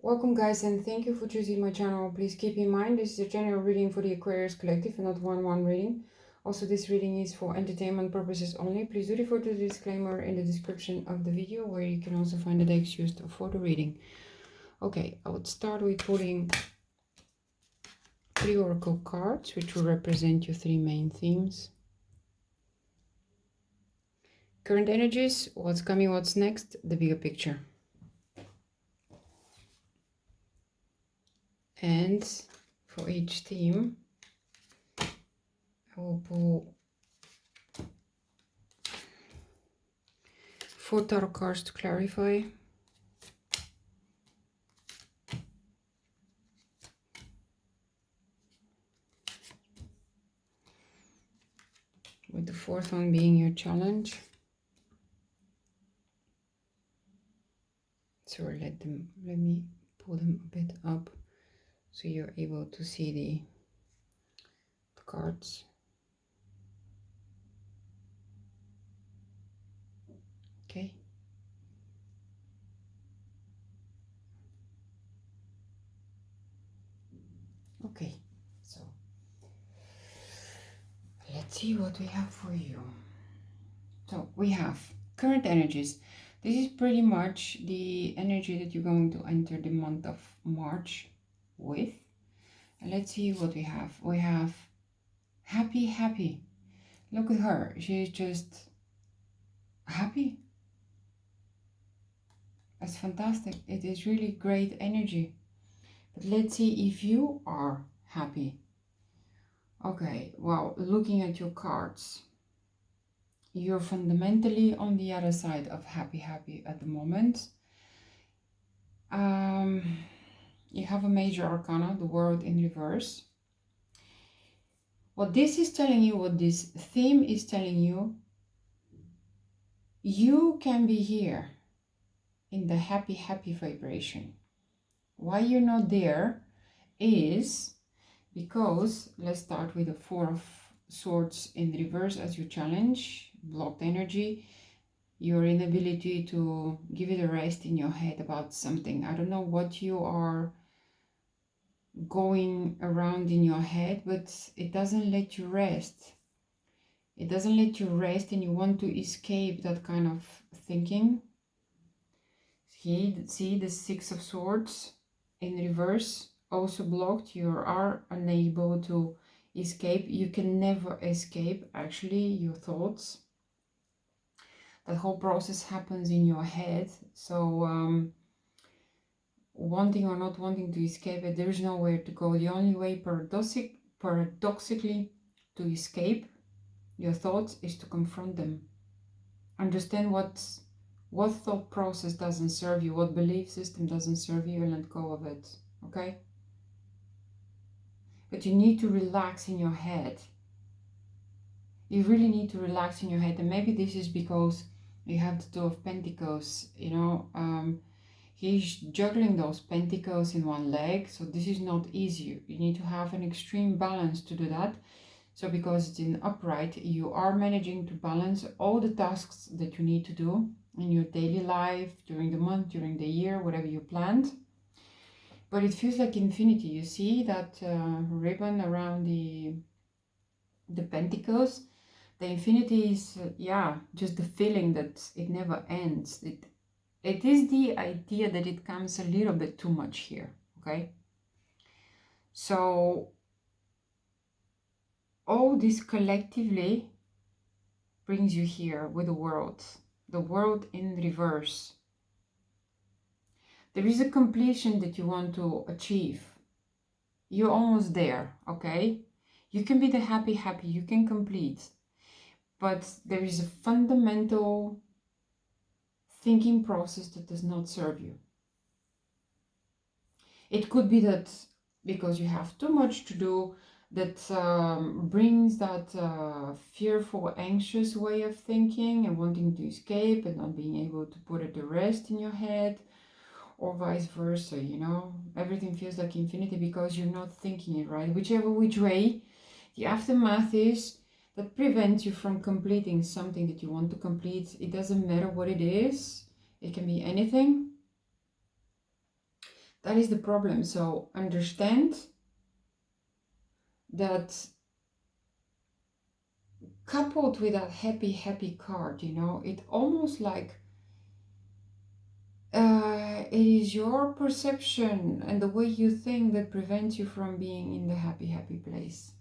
Welcome guys, and thank you for choosing my channel. Please keep in mind this is a general reading for the Aquarius collective and not one-on-one reading. Also, this reading is for entertainment purposes only. Please do refer to the disclaimer in the description of the video, where you can also find the decks used for the reading. Okay, I would start with pulling 3 oracle cards, which will represent your 3 main themes. Current energies, what's coming, what's next, the bigger picture. And for each theme, I will pull 4 tarot cards to clarify. With the 4th one being your challenge. So let me pull them a bit up so you're able to see the cards. Okay. Okay, so let's see what we have for you. So we have current energies. This is pretty much the energy that you're going to enter the month of March with. And let's see what we have. We have happy. Look at her. She's just happy. That's fantastic. It is really great energy. But let's see if you are happy. Okay, well, looking at your cards, you're fundamentally on the other side of happy at the moment. You have a major arcana, the World in reverse. What this is telling you, what this theme is telling you, you can be here in the happy vibration. Why you're not there is because, let's start with the 4 of Swords in reverse as your challenge, blocked energy, your inability to give it a rest in your head about something. I don't know what you are going around in your head, but it doesn't let you rest. It doesn't let you rest, and you want to escape that kind of thinking. See the 6 of Swords in reverse, also blocked. You are unable to escape. You can never escape, actually, your thoughts. That whole process happens in your head. So wanting or not wanting to escape it, there's nowhere to go. The only way, paradoxically, to escape your thoughts is to confront them. Understand what thought process doesn't serve you, what belief system doesn't serve you, and let go of it. Okay? But you need to relax in your head. You really need to relax in your head. And maybe this is because you have the 2 of Pentacles, you know. He's juggling those pentacles in one leg, so this is not easy. You need to have an extreme balance to do that. So because it's in upright, you are managing to balance all the tasks that you need to do in your daily life, during the month, during the year, whatever you planned. But it feels like infinity. You see that ribbon around the pentacles? The infinity is, yeah, just the feeling that it never ends. It is the idea that it comes a little bit too much here, okay? So all this collectively brings you here with the World in reverse. There is a completion that you want to achieve. You're almost there, okay? You can be the happy, you can complete. But there is a fundamental thinking process that does not serve you. It could be that because you have too much to do, that brings that fearful, anxious way of thinking and wanting to escape and not being able to put it to rest in your head, or vice versa, you know. Everything feels like infinity because you're not thinking it right. Whichever which way, the aftermath is that prevents you from completing something that you want to complete. It doesn't matter what it is. It can be anything. That is the problem. So understand that coupled with that happy card, you know, it almost like it is your perception and the way you think that prevents you from being in the happy place.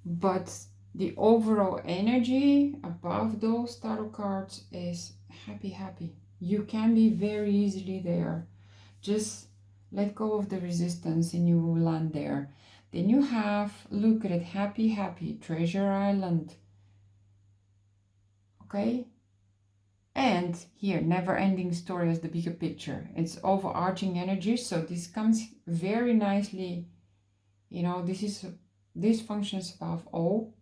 But the overall energy above those tarot cards is happy. You can be very easily there. Just let go of the resistance and you will land there. Then you have, look at it, happy, Treasure Island. Okay? And here, never-ending story as the bigger picture. It's overarching energy, so this comes very nicely. You know, this functions above all.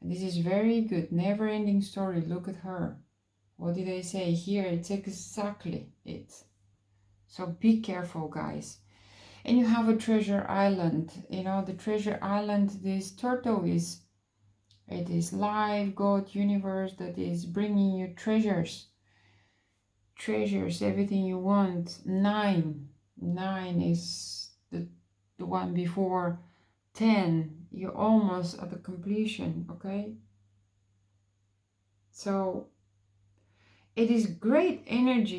And this is very good. Never-ending story. Look at her. What did I say? Here, it's exactly it. So be careful, guys. And you have a treasure island. You know, the treasure island, this turtle is, it is life, God, universe that is bringing you treasures. Treasures, everything you want. 9 is the one before 10. You're almost at the completion, okay? So it is great energy.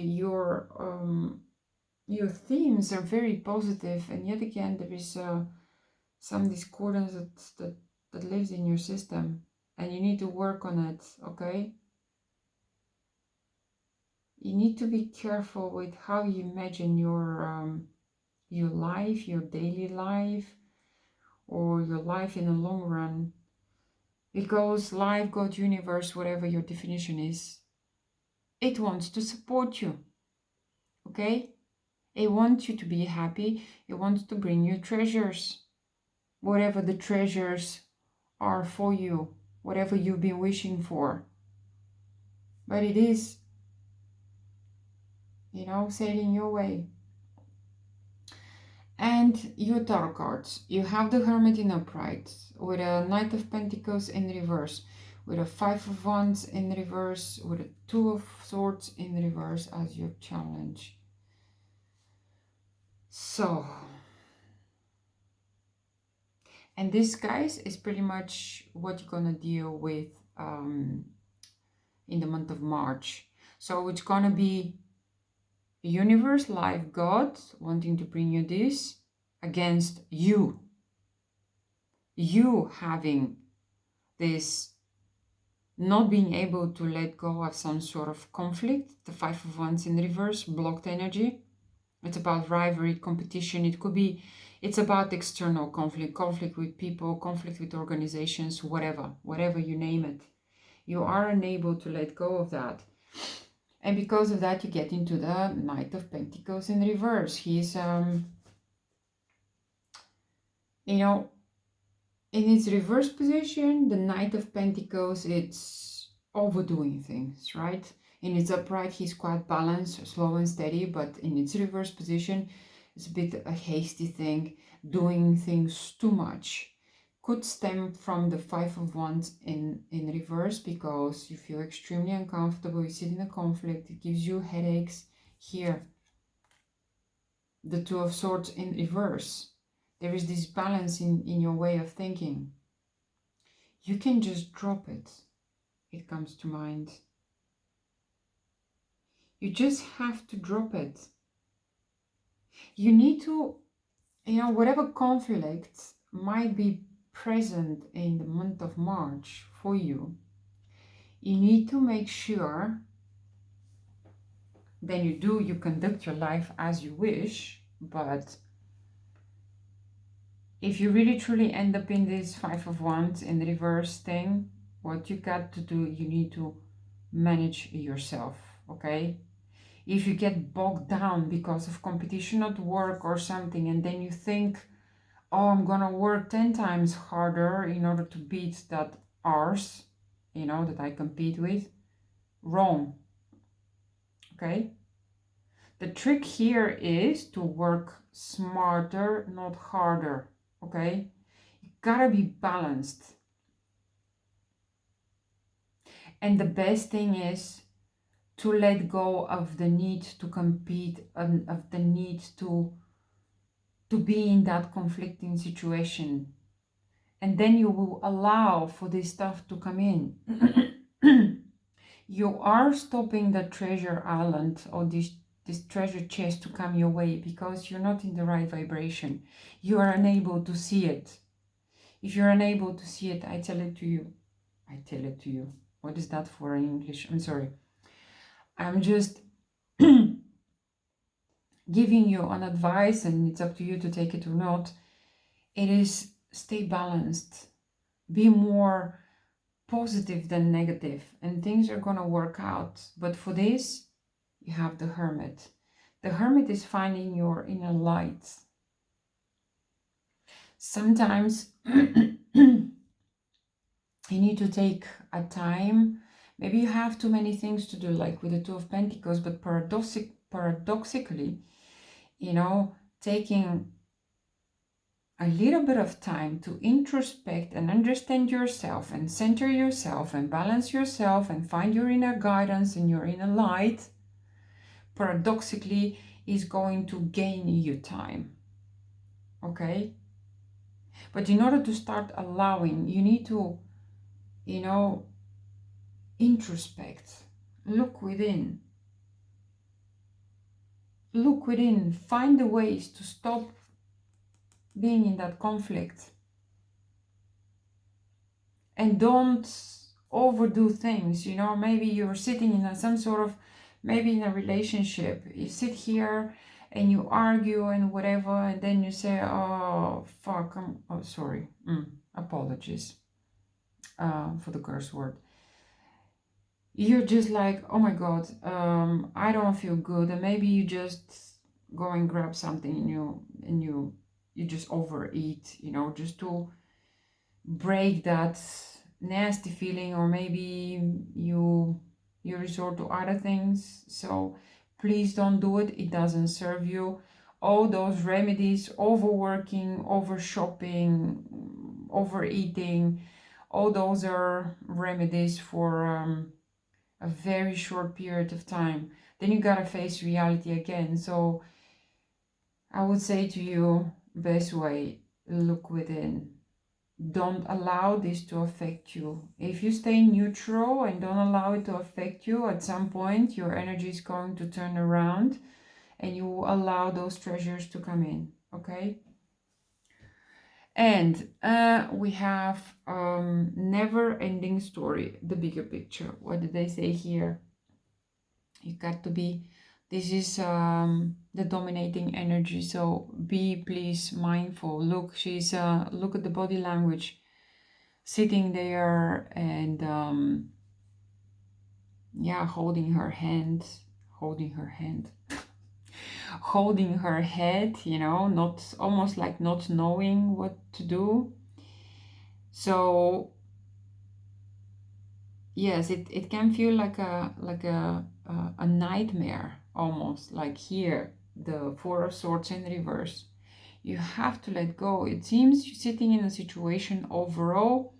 Your themes are very positive, and yet again there is some discordance that lives in your system, and you need to work on it, okay? You need to be careful with how you imagine your life, your daily life, or your life in the long run. Because life, God, universe, whatever your definition is, it wants to support you, okay? It wants you to be happy. It wants to bring you treasures, whatever the treasures are for you, whatever you've been wishing for. But it is, you know, sailing your way. And your tarot cards. You have the Hermit in upright, with a Knight of Pentacles in reverse, with a Five of Wands in reverse, with a Two of Swords in reverse as your challenge. So, and this, guys, is pretty much what you're gonna deal with in the month of March. So it's gonna be universe, life, God wanting to bring you this against you. You having this not being able to let go of some sort of conflict. The Five of Wands in reverse, blocked energy. It's about rivalry, competition. It could be, it's about external conflict, conflict with people, conflict with organizations, whatever you name it. You are unable to let go of that. And because of that, you get into the Knight of Pentacles in reverse. He's, you know, in its reverse position, the Knight of Pentacles, it's overdoing things, right? In its upright, he's quite balanced, slow and steady, but in its reverse position, it's a bit a hasty thing, doing things too much. Could stem from the Five of Wands in reverse, because you feel extremely uncomfortable, you sit in a conflict, it gives you headaches. Here, the Two of Swords in reverse. There is this balance in your way of thinking. You can just drop it. It comes to mind. You just have to drop it. You need to, you know, whatever conflict might be present in the month of March for you, you need to make sure then you conduct your life as you wish, but if you really truly end up in this Five of Wands in the reverse thing, what you got to do, you need to manage yourself, okay? If you get bogged down because of competition at work or something, and then you think, oh, I'm gonna work 10 times harder in order to beat that arse, you know, that I compete with, wrong, okay? The trick here is to work smarter, not harder, okay? You gotta be balanced. And the best thing is to let go of the need to compete and of the need to be in that conflicting situation. And then you will allow for this stuff to come in. You are stopping the treasure island or this treasure chest to come your way because you're not in the right vibration. You are unable to see it. If you're unable to see it, I tell it to you. I tell it to you. What is that for in English? I'm sorry. I'm just giving you an advice, and it's up to you to take it or not. It is stay balanced. Be more positive than negative, and things are going to work out. But for this, you have the Hermit. The Hermit is finding your inner light. Sometimes you need to take a time. Maybe you have too many things to do, like with the Two of Pentacles, but paradoxically, you know, taking a little bit of time to introspect and understand yourself and center yourself and balance yourself and find your inner guidance and your inner light, paradoxically, is going to gain you time. Okay? But in order to start allowing, you need to, you know, introspect, look within. Look within, find the ways to stop being in that conflict. And don't overdo things, you know. Maybe you're sitting in some sort of, maybe in a relationship, you sit here and you argue and whatever, and then you say, oh fuck, oh sorry, apologies for the curse word. You're just like, oh my god, I don't feel good, and maybe you just go and grab something and you just overeat, you know, just to break that nasty feeling, or maybe you resort to other things. So please don't do it. It doesn't serve you. All those remedies, overworking, over shopping, overeating, all those are remedies for a very short period of time. Then you gotta face reality again. So I would say to you, best way, look within. Don't allow this to affect you. If you stay neutral and don't allow it to affect you, at some point your energy is going to turn around and you will allow those treasures to come in. Okay? And we have never-ending story, the bigger picture. What did they say here? You got to be, this is the dominating energy, so be please mindful. Look, she's look at the body language, sitting there and yeah, holding her hand, holding her head, you know, not, almost like not knowing what to do. So yes, it can feel like a nightmare, almost like here, the Four of Swords in reverse. You have to let go. It seems you're sitting in a situation overall,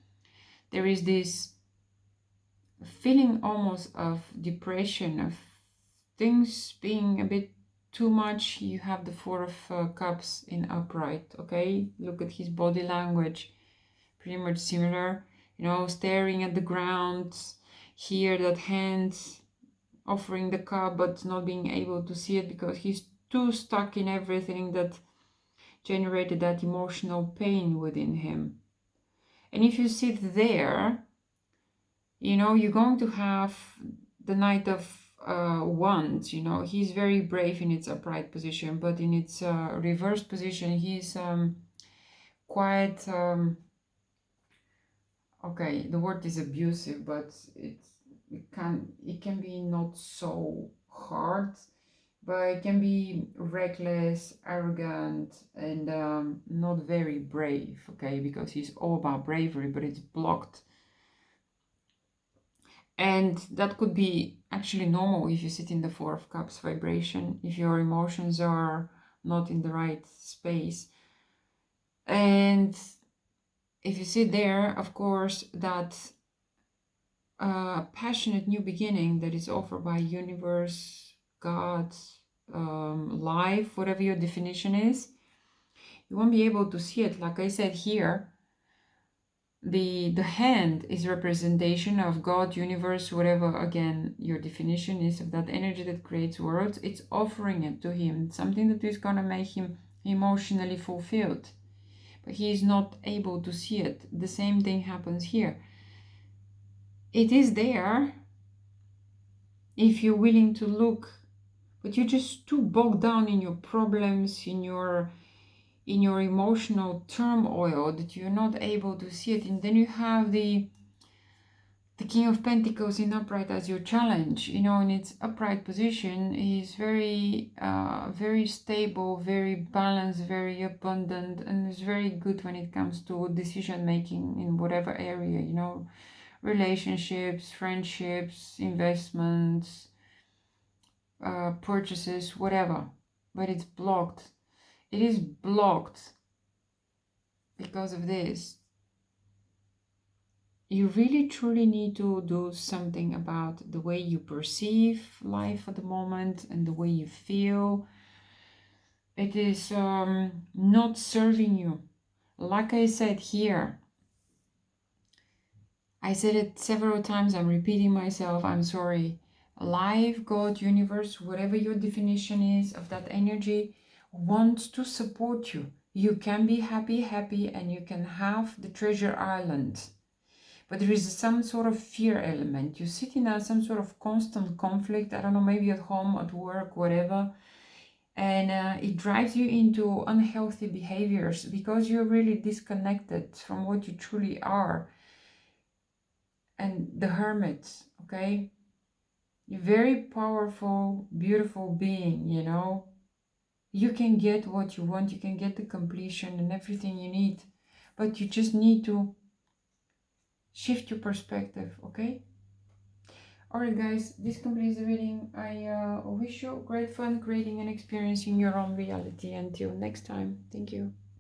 there is this feeling almost of depression, of things being a bit too much. You have the Four of Cups in upright, okay? Look at his body language, pretty much similar, you know, staring at the ground. Here, that hand offering the cup but not being able to see it because he's too stuck in everything that generated that emotional pain within him. And if you sit there, you know, you're going to have the Knight of Wands. You know, he's very brave in its upright position, but in its reverse position, he's quite okay, the word is abusive, but it can be not so hard, but it can be reckless, arrogant, and not very brave, okay, because he's all about bravery, but it's blocked. And that could be actually normal if you sit in the Four of Cups vibration, if your emotions are not in the right space. And if you sit there, of course, that a passionate new beginning that is offered by universe, God, life, whatever your definition is. You won't be able to see it. Like I said here, the hand is representation of God, universe, whatever again your definition is of that energy that creates worlds. It's offering it to him, something that is going to make him emotionally fulfilled, but he is not able to see it. The same thing happens here. It is there if you're willing to look, but you're just too bogged down in your problems, in your emotional turmoil, that you're not able to see it. And then you have the King of Pentacles in upright as your challenge. You know, in its upright position, is very very stable, very balanced, very abundant, and is very good when it comes to decision making in whatever area, you know, relationships, friendships, investments, purchases, whatever. But it's blocked. It is blocked because of this. You really truly need to do something about the way you perceive life at the moment and the way you feel. It is not serving you. Like I said here, I said it several times, I'm repeating myself, I'm sorry. Life, God, universe, whatever your definition is of that energy, wants to support you. You can be happy, and you can have the treasure island. But there is some sort of fear element. You sit in some sort of constant conflict, I don't know, maybe at home, at work, whatever. And it drives you into unhealthy behaviors because you're really disconnected from what you truly are. And the hermit, okay? You're a very powerful, beautiful being, you know? You can get what you want, you can get the completion and everything you need. But you just need to shift your perspective, okay? Alright guys, this completes the reading. I wish you great fun creating and experiencing your own reality. Until next time, thank you.